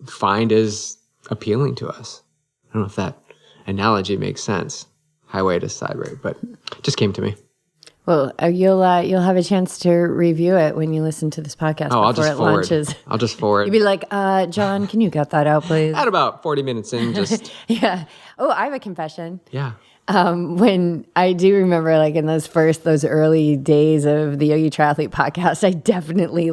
find is appealing to us. I don't know if that analogy makes sense, highway to side road, but it just came to me. Well, you'll have a chance to review it when you listen to this podcast before it launches. I'll just forward. You'd be like, John, can you cut that out, please? At about 40 minutes in, just... Yeah. Oh, I have a confession. Yeah. When I do remember, like in those early days of the Yogi Triathlete podcast, I definitely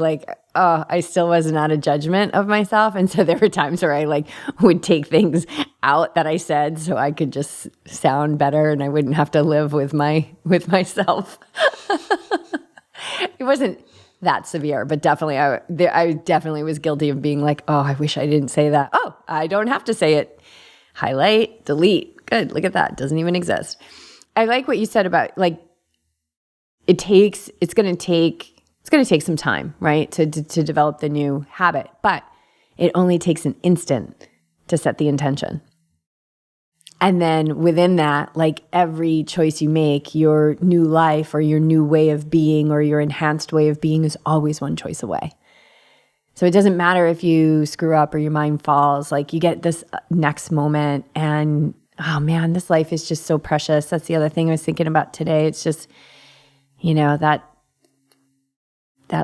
I still wasn't out of judgment of myself. And so there were times where I would take things out that I said so I could just sound better and I wouldn't have to live with myself. It wasn't that severe, but definitely I definitely was guilty of being like, oh, I wish I didn't say that. Oh, I don't have to say it. Highlight, delete. Good. Look at that. Doesn't even exist. I like what you said about it's going to take some time, right? To develop the new habit, but it only takes an instant to set the intention. And then within that, every choice you make, your new life or your new way of being or your enhanced way of being is always one choice away. So it doesn't matter if you screw up or your mind falls, you get this next moment and, oh man, this life is just so precious. That's the other thing I was thinking about today. It's just, that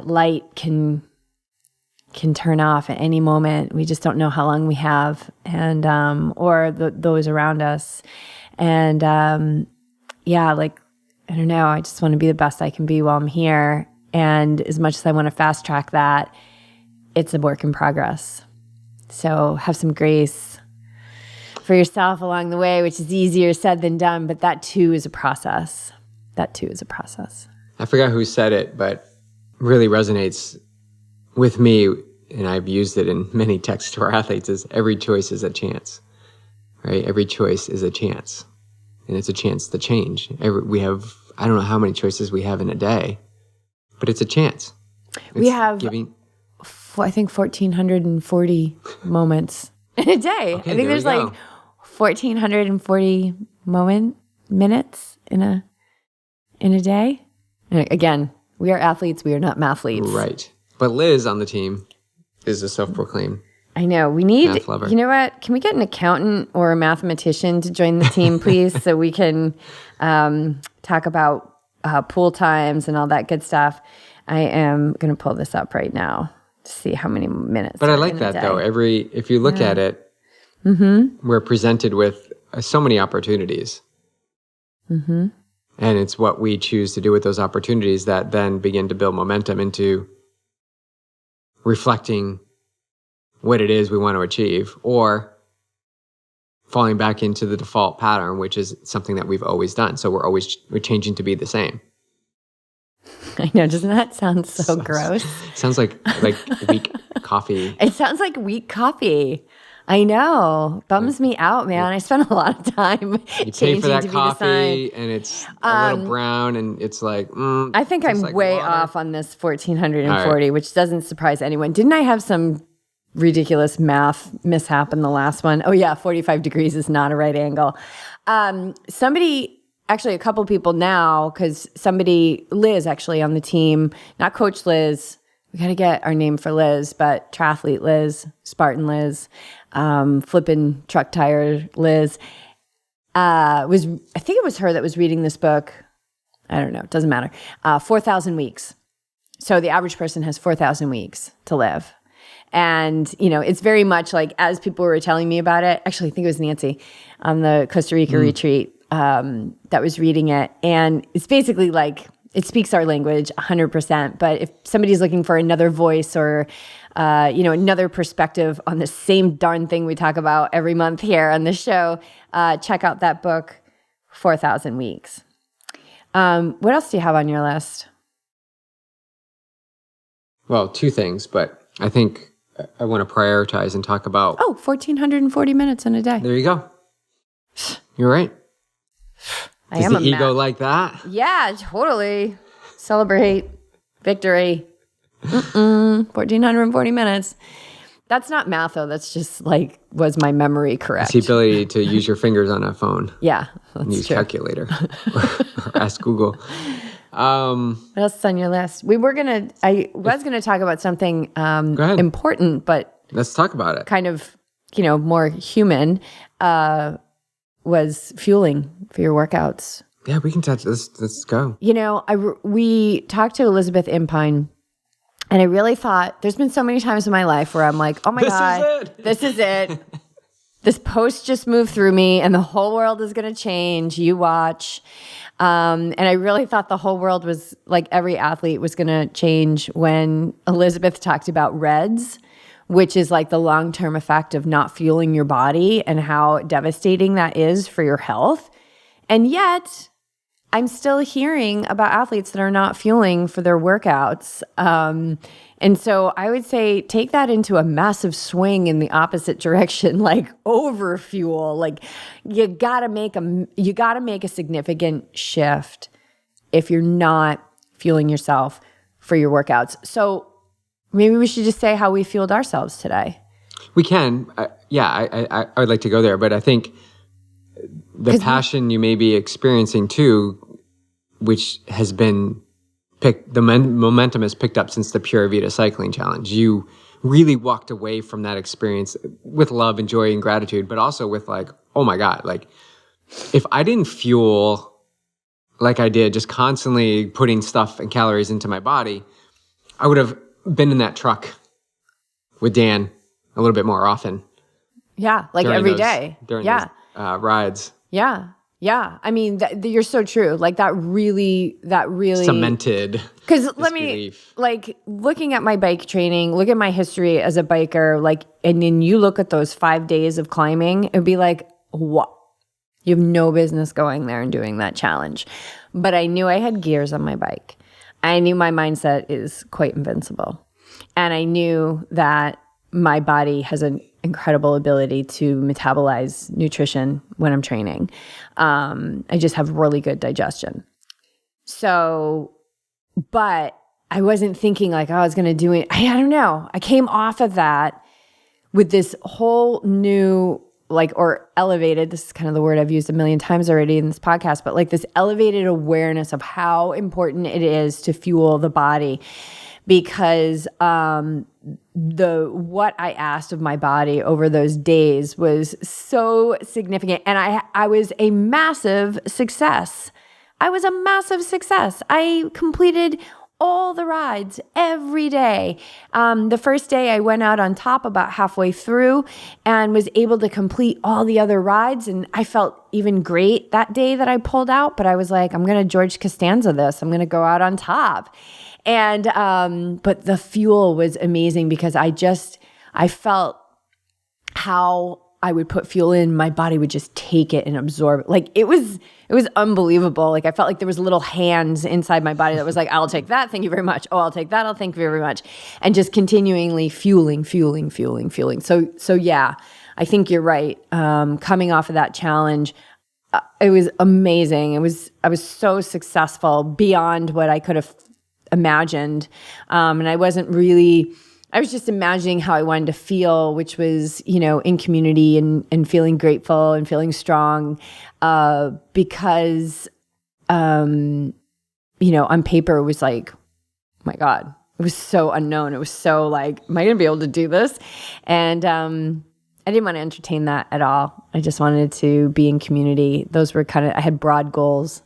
light can turn off at any moment. We just don't know how long we have, and or those around us. And I don't know. I just want to be the best I can be while I'm here. And as much as I want to fast track that, it's a work in progress. So have some grace for yourself along the way, which is easier said than done. But that too is a process. I forgot who said it, but really resonates with me, and I've used it in many texts to our athletes, is every choice is a chance, right? Every choice is a chance, and it's a chance to change. We have, I don't know how many choices we have in a day, but it's a chance. We have, I think, 1,440 moments in a day. Okay, I think there's 1,440 minutes in a day. And again, we are athletes. We are not mathletes. Right. But Liz on the team is a self-proclaimed I know. We need, math lover. You know what? Can we get an accountant or a mathematician to join the team, please, so we can talk about pool times and all that good stuff? I am going to pull this up right now to see how many minutes. But I like that, though. If you look at it, we're presented with so many opportunities. Mm-hmm. And it's what we choose to do with those opportunities that then begin to build momentum into reflecting what it is we want to achieve, or falling back into the default pattern, which is something that we've always done. So we're changing to be the same. I know. Doesn't that sound so gross? Sounds like weak coffee. It sounds like weak coffee. I know. Bums me out, man. I spent a lot of time you changing pay for that to coffee, and it's a little brown, and it's I think I'm way water. Off on this 1,440, which doesn't surprise anyone. Didn't I have some ridiculous math mishap in the last one? Oh yeah, 45 degrees is not a right angle. Somebody, actually a couple people now, because Liz actually on the team, not Coach Liz. We got to get our name for Liz, but triathlete Liz, Spartan Liz, flipping truck tire Liz, I think it was her that was reading this book. I don't know. It doesn't matter. 4,000 weeks. So the average person has 4,000 weeks to live. And, it's very much as people were telling me about it, actually, I think it was Nancy on the Costa Rica retreat that was reading it. And it's basically it speaks our language 100%. But if somebody's looking for another voice or, another perspective on the same darn thing we talk about every month here on the show, check out that book, 4,000 Weeks. What else do you have on your list? Well, two things, but I think I want to prioritize and talk about... 1,440 minutes in a day. There you go. You're right. I am the ego like that? Yeah, totally. Celebrate victory. 1,440 minutes. That's not math, though. That's just was my memory correct? It's the ability to use your fingers on a phone. Yeah, that's use true. Calculator or ask Google. What else is on your list? I was gonna talk about something important, but let's talk about it. Kind of, more human. Was fueling for your workouts. Yeah, we can touch this. Let's go. We talked to Elizabeth Impine, and I really thought there's been so many times in my life where I'm like, oh my God, this is it. this post just moved through me and the whole world is going to change. You watch. And I really thought the whole world was like every athlete was going to change when Elizabeth talked about REDS, which is like the long-term effect of not fueling your body and how devastating that is for your health. And yet I'm still hearing about athletes that are not fueling for their workouts. And so I would say take that into a massive swing in the opposite direction, like over fuel. Like you gotta make a significant shift if you're not fueling yourself for your workouts. So maybe we should just say how we fueled ourselves today. We can. I would like to go there, but I think the passion you may be experiencing too, which has been the momentum has picked up since the Pura Vida Cycling Challenge. You really walked away from that experience with love and joy and gratitude, but also with like, oh my God, like if I didn't fuel like I did, just constantly putting stuff and calories into my body, I would have been in that truck with Dan a little bit more often. Yeah, like every day. During those rides. Yeah. Yeah. I mean, you're so true. Like that really cemented. Because like looking at my bike training, look at my history as a biker, like, and then you look at those 5 days of climbing, it'd be like, what? You have no business going there and doing that challenge. But I knew I had gears on my bike. I knew my mindset is quite invincible. And I knew that my body has an incredible ability to metabolize nutrition when I'm training. I just have really good digestion. So, but I wasn't thinking like, I was going to do it. I don't know. I came off of that with this whole new, like, or elevated, this is kind of the word I've used a million times already in this podcast, but like this elevated awareness of how important it is to fuel the body. Because what I asked of my body over those days was so significant. And I was a massive success. I completed all the rides every day. The first day I went out on top about halfway through and was able to complete all the other rides. And I felt even great that day that I pulled out. But I was like, I'm going to George Costanza this. I'm going to go out on top. And, but the fuel was amazing because I felt how I would put fuel in, my body would just take it and absorb it. Like it was unbelievable. Like I felt like there was little hands inside my body that was like, I'll take that. Thank you very much. Oh, I'll take that. I'll thank you very much. And just continually fueling. So yeah, I think you're right. Coming off of that challenge, it was amazing. I was so successful beyond what I could have imagined. And I was just imagining how I wanted to feel, which was, in community and feeling grateful and feeling strong, because, on paper it was like, oh my God, it was so unknown. It was so like, am I going to be able to do this? And, I didn't want to entertain that at all. I just wanted to be in community. Those were I had broad goals.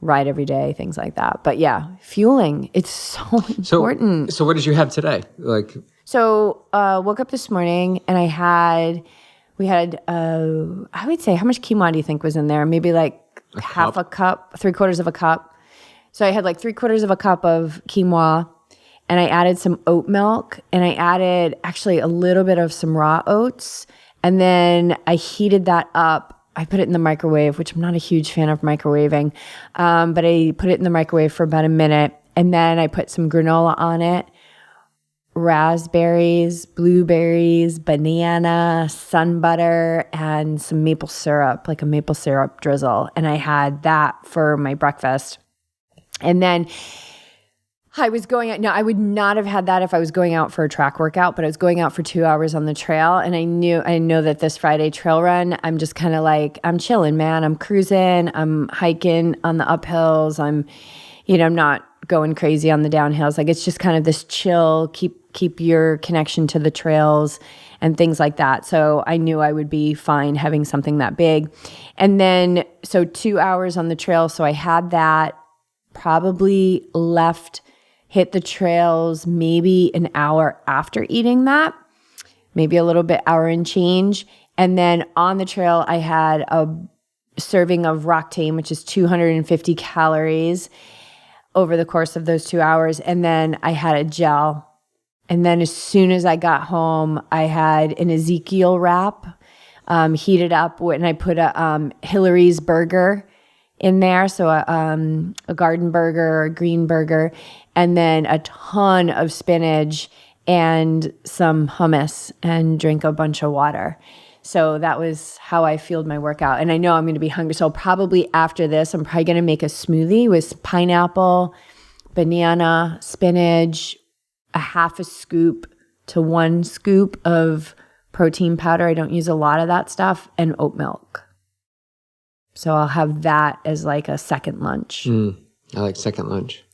Ride every day, things like that. But yeah, fueling, it's so important. So what did you have today? Woke up this morning and we had, I would say, how much quinoa do you think was in there? Maybe like half a cup, 3/4 of a cup. So I had like 3/4 of a cup of quinoa and I added some oat milk and I added actually a little bit of some raw oats. And then I heated that up. I put it in the microwave, which I'm not a huge fan of microwaving, but I put it in the microwave for about a minute, and then I put some granola on it, raspberries, blueberries, banana, sun butter, and some maple syrup, like a maple syrup drizzle, and I had that for my breakfast. And then I was going out. No, I would not have had that if I was going out for a track workout, but I was going out for 2 hours on the trail. And I know that this Friday trail run, I'm just kind of like, I'm chilling, man. I'm cruising. I'm hiking on the uphills. I'm not going crazy on the downhills. Like it's just kind of this chill, keep your connection to the trails and things like that. So I knew I would be fine having something that big. And then, so 2 hours on the trail. So I had that, probably hit the trails maybe an hour after eating that, maybe a little bit, hour and change. And then on the trail, I had a serving of Roctane, which is 250 calories over the course of those 2 hours. And then I had a gel. And then as soon as I got home, I had an Ezekiel wrap heated up, and I put a Hillary's burger in there. So a garden burger or a green burger, and then a ton of spinach and some hummus, and drink a bunch of water. So that was how I fueled my workout. And I know I'm going to be hungry. So probably after this, I'm probably going to make a smoothie with pineapple, banana, spinach, a half a scoop to 1 scoop of protein powder. I don't use a lot of that stuff, and oat milk. So I'll have that as like a second lunch. I like second lunch.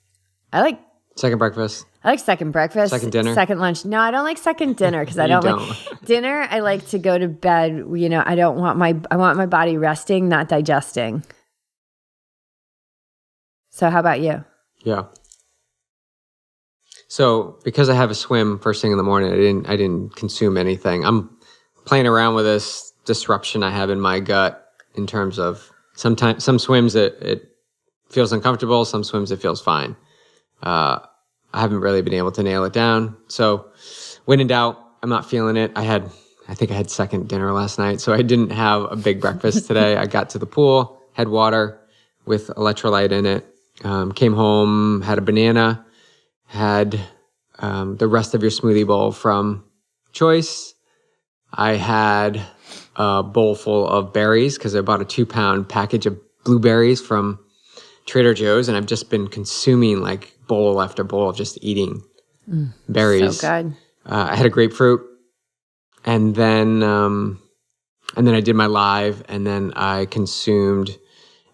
I like second breakfast. I like second breakfast. Second dinner? Second lunch. No, I don't like second dinner because I don't like dinner. I like to go to bed. You know, I want my body resting, not digesting. So how about you? Yeah. So because I have a swim first thing in the morning, I didn't consume anything. I'm playing around with this disruption I have in my gut in terms of sometimes some swims it feels uncomfortable, some swims it feels fine. I haven't really been able to nail it down. So when in doubt, I'm not feeling it. I think I had second dinner last night, so I didn't have a big breakfast today. I got to the pool, had water with electrolyte in it, came home, had a banana, had the rest of your smoothie bowl from Choice. I had a bowl full of berries because I bought a 2-pound package of blueberries from Trader Joe's, and I've just been consuming like bowl after bowl of just eating berries. So good. I had a grapefruit, and then I did my live, and then I consumed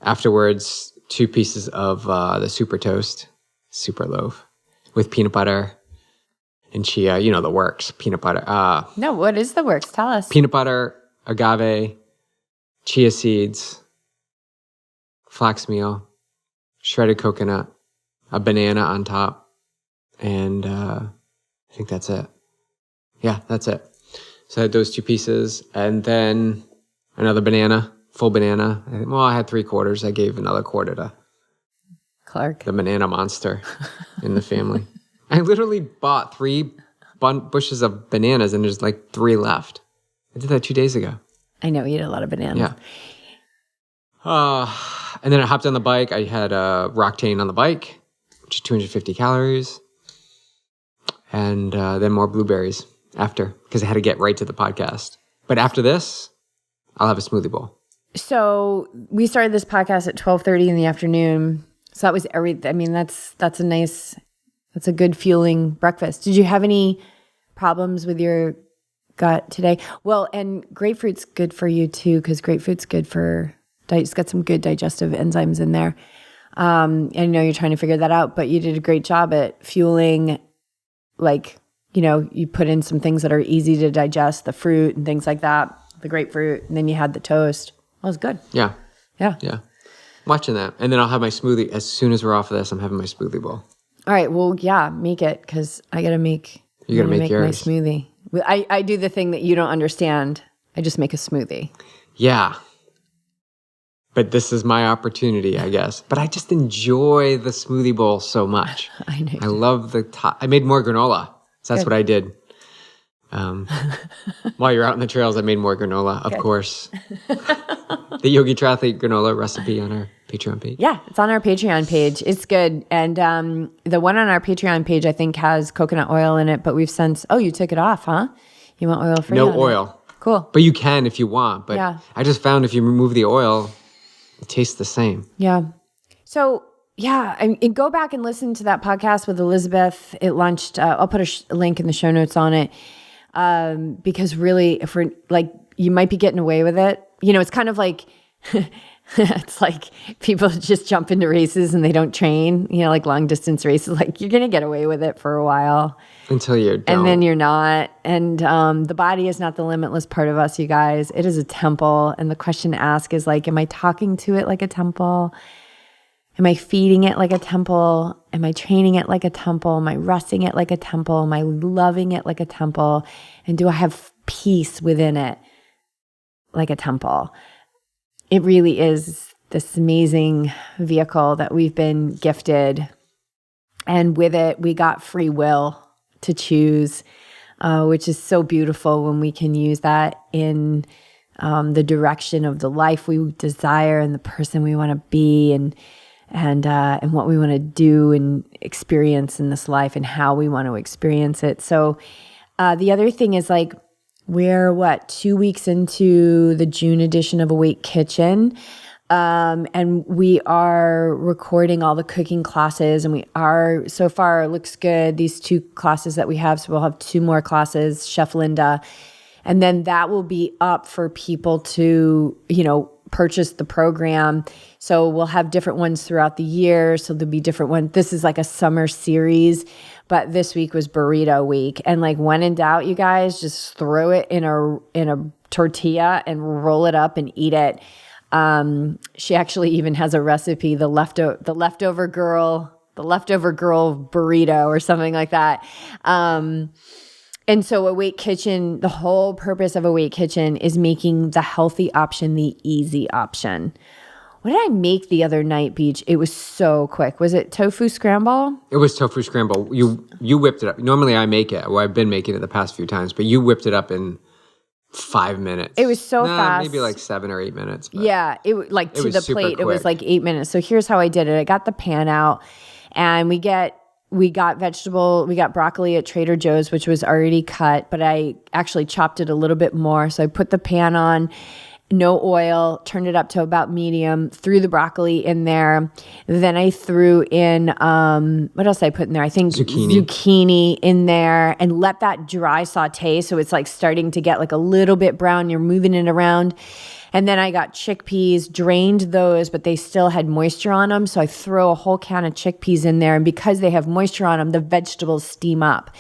afterwards 2 pieces of the super toast, super loaf, with peanut butter and chia. You know the works, peanut butter. No, what is the works? Tell us. Peanut butter, agave, chia seeds, flax meal, shredded coconut, a banana on top, and I think that's it. Yeah, that's it. So I had those 2 pieces, and then another banana, full banana. Well, I had 3/4. I gave another quarter to Clark, the banana monster in the family. I literally bought 3 bushes of bananas, and there's like 3 left. I did that 2 days ago. I know you eat a lot of bananas. Yeah. And then I hopped on the bike. I had Roctane on the bike, which is 250 calories. And then more blueberries after, because I had to get right to the podcast. But after this, I'll have a smoothie bowl. So we started this podcast at 12:30 in the afternoon. So that was everything. I mean, that's a good fueling breakfast. Did you have any problems with your gut today? Well, and grapefruit's good for you too, because grapefruit's good for it's got some good digestive enzymes in there. I know you're trying to figure that out, but you did a great job at fueling. Like, you know, you put in some things that are easy to digest, the fruit and things like that, the grapefruit, and then you had the toast. That was good. Yeah. Yeah. Yeah. Watching that. And then I'll have my smoothie. As soon as we're off of this, I'm having my smoothie bowl. All right. Well, yeah, make it, because I got to make, you gotta make yours. My smoothie. I do the thing that you don't understand. I just make a smoothie. Yeah. But this is my opportunity, I guess. But I just enjoy the smoothie bowl so much. I know. I love the top. I made more granola. So that's what I did. While you're out in the trails, I made more granola, of course. The Yogi Triathlete granola recipe on our Patreon page. Yeah, it's on our Patreon page. It's good. And the one on our Patreon page, I think, has coconut oil in it. But we've since, you took it off, huh? You want oil free? No oil. Cool. But you can if you want. But yeah. I just found if you remove the oil, it tastes the same. Yeah. So, yeah, and go back and listen to that podcast with Elizabeth. It launched, I'll put a link in the show notes on it. Because really, if we're like, you might be getting away with it. You know, it's kind of like, it's like people just jump into races and they don't train, you know, like long distance races. Like, you're going to get away with it for a while. Until you don't. And then you're not. And the body is not the limitless part of us, you guys. It is a temple. And the question to ask is like, am I talking to it like a temple? Am I feeding it like a temple? Am I training it like a temple? Am I resting it like a temple? Am I loving it like a temple? And do I have peace within it? like a temple. It really is this amazing vehicle that we've been gifted. And with it, we got free will to choose, which is so beautiful when we can use that in the direction of the life we desire and the person we want to be and what we want to do and experience in this life and how we want to experience it. So the other thing is like, we're 2 weeks into the June edition of Awake Kitchen. And we are recording all the cooking classes, and we are, so far it looks good, these 2 classes that we have. So we'll have 2 more classes, Chef Linda, and then that will be up for people to, purchase the program. So we'll have different ones throughout the year. So there'll be different ones. This is like a summer series, but this week was burrito week. And like, when in doubt, you guys, just throw it in a tortilla and roll it up and eat it. She actually even has a recipe, the leftover girl burrito or something like that. And so Awake Kitchen, the whole purpose of Awake Kitchen is making the healthy option the easy option. What did I make the other night, Beach? It was so quick. Was it tofu scramble? It was tofu scramble. You whipped it up. Normally I make it. Well, I've been making it the past few times, but you whipped it up in 5 minutes. It was so fast. Maybe like 7 or 8 minutes. Yeah, to the plate, quick. It was like 8 minutes. So here's how I did it. I got the pan out, and we got broccoli at Trader Joe's, which was already cut, but I actually chopped it a little bit more. So I put the pan on, no oil, turned it up to about medium, threw the broccoli in there. Then I threw in, what else did I put in there? I think zucchini in there, and let that dry saute. So it's like starting to get like a little bit brown. You're moving it around. And then I got chickpeas, drained those, but they still had moisture on them. So I throw a whole can of chickpeas in there. And because they have moisture on them, the vegetables steam up.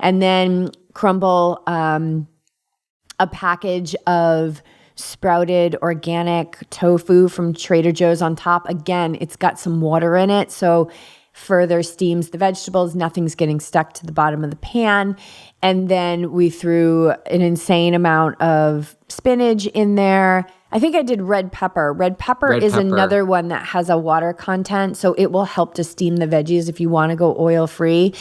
And then crumble a package of sprouted organic tofu from Trader Joe's on top. Again, it's got some water in it, so further steams the vegetables. Nothing's getting stuck to the bottom of the pan. And then we threw an insane amount of spinach in there. I think I did red pepper. Red pepper is another one that has a water content, so it will help to steam the veggies if you want to go oil-free.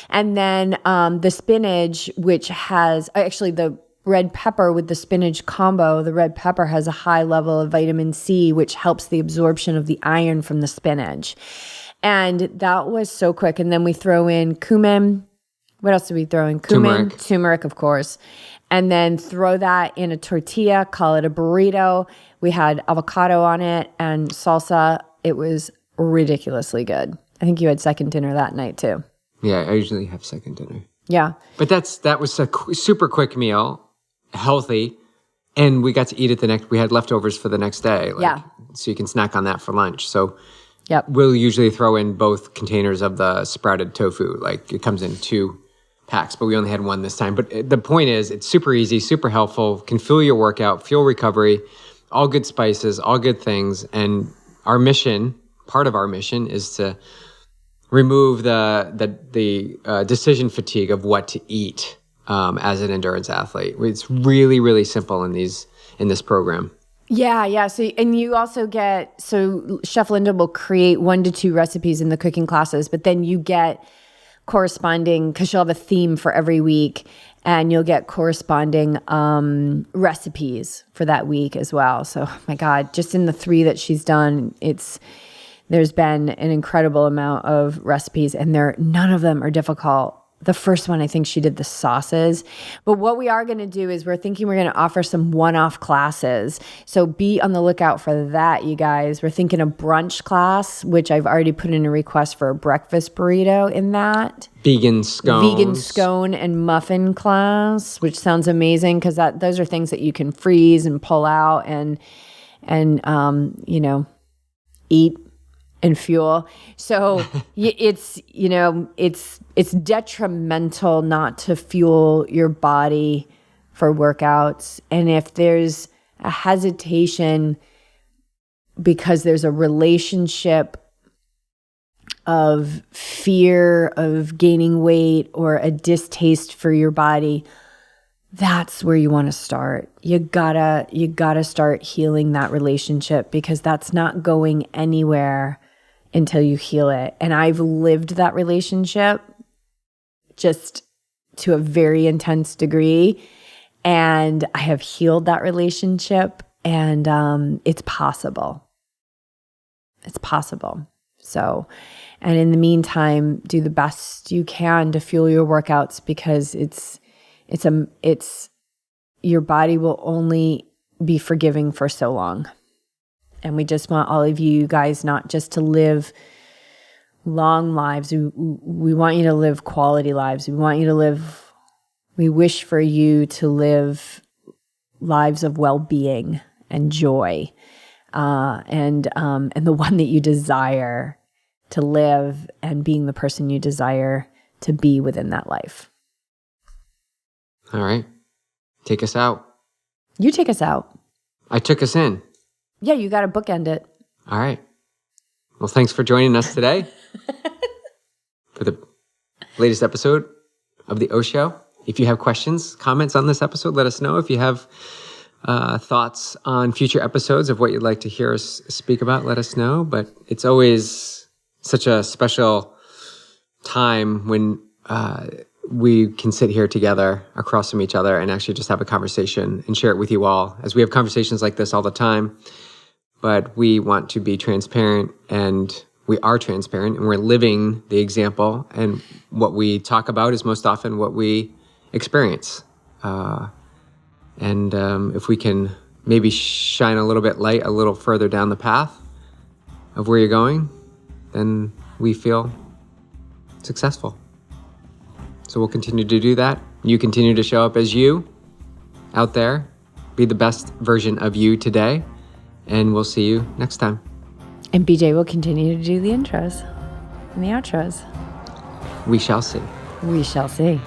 And then the spinach, which has actually the red pepper with the spinach combo, the red pepper has a high level of vitamin C, which helps the absorption of the iron from the spinach. And that was so quick. And then we throw in cumin. What else did we throw in? Cumin, turmeric, of course. And then throw that in a tortilla, call it a burrito. We had avocado on it and salsa. It was ridiculously good. I think you had second dinner that night too. Yeah, I usually have second dinner. Yeah. But that was a super quick meal, healthy, and we got to eat it we had leftovers for the next day. So you can snack on that for lunch. So yep. We'll usually throw in both containers of the sprouted tofu. Like, it comes in 2 packs, but we only had 1 this time. But the point is, it's super easy, super helpful, can fuel your workout, fuel recovery, all good spices, all good things. And part of our mission is to remove the decision fatigue of what to eat as an endurance athlete. It's really, really simple in this program. Yeah. So, and you also Chef Linda will create 1 to 2 recipes in the cooking classes, but then you get corresponding, because she'll have a theme for every week, and you'll get corresponding recipes for that week as well. So, oh my God, just in the 3 that she's done, there's been an incredible amount of recipes, and none of them are difficult. The first one, I think she did the sauces. But what we are going to do is we're thinking we're going to offer some one-off classes. So be on the lookout for that, you guys. We're thinking a brunch class, which I've already put in a request for a breakfast burrito in that. Vegan scone and muffin class, which sounds amazing because those are things that you can freeze and pull out and eat and fuel. So it's detrimental not to fuel your body for workouts. And if there's a hesitation because there's a relationship of fear of gaining weight or a distaste for your body, that's where you want to start. You gotta start healing that relationship, because that's not going anywhere until you heal it. And I've lived that relationship just to a very intense degree, and I have healed that relationship, and it's possible. It's possible. So, and in the meantime, do the best you can to fuel your workouts, because it's your body will only be forgiving for so long. And we just want all of you guys not just to live long lives. We want you to live quality lives. We wish for you to live lives of well-being and joy, and the one that you desire to live, and being the person you desire to be within that life. All right. Take us out. You take us out. I took us in. Yeah, you got to bookend it. All right. Well, thanks for joining us today for the latest episode of The O Show. If you have questions, comments on this episode, let us know. If you have thoughts on future episodes of what you'd like to hear us speak about, let us know. But it's always such a special time when we can sit here together across from each other and actually just have a conversation and share it with you all, as we have conversations like this all the time. But we want to be transparent, and we are transparent, and we're living the example. And what we talk about is most often what we experience. And if we can maybe shine a little bit light a little further down the path of where you're going, then we feel successful. So we'll continue to do that. You continue to show up as you out there. Be the best version of you today. And we'll see you next time. And BJ will continue to do the intros and the outros. We shall see. We shall see.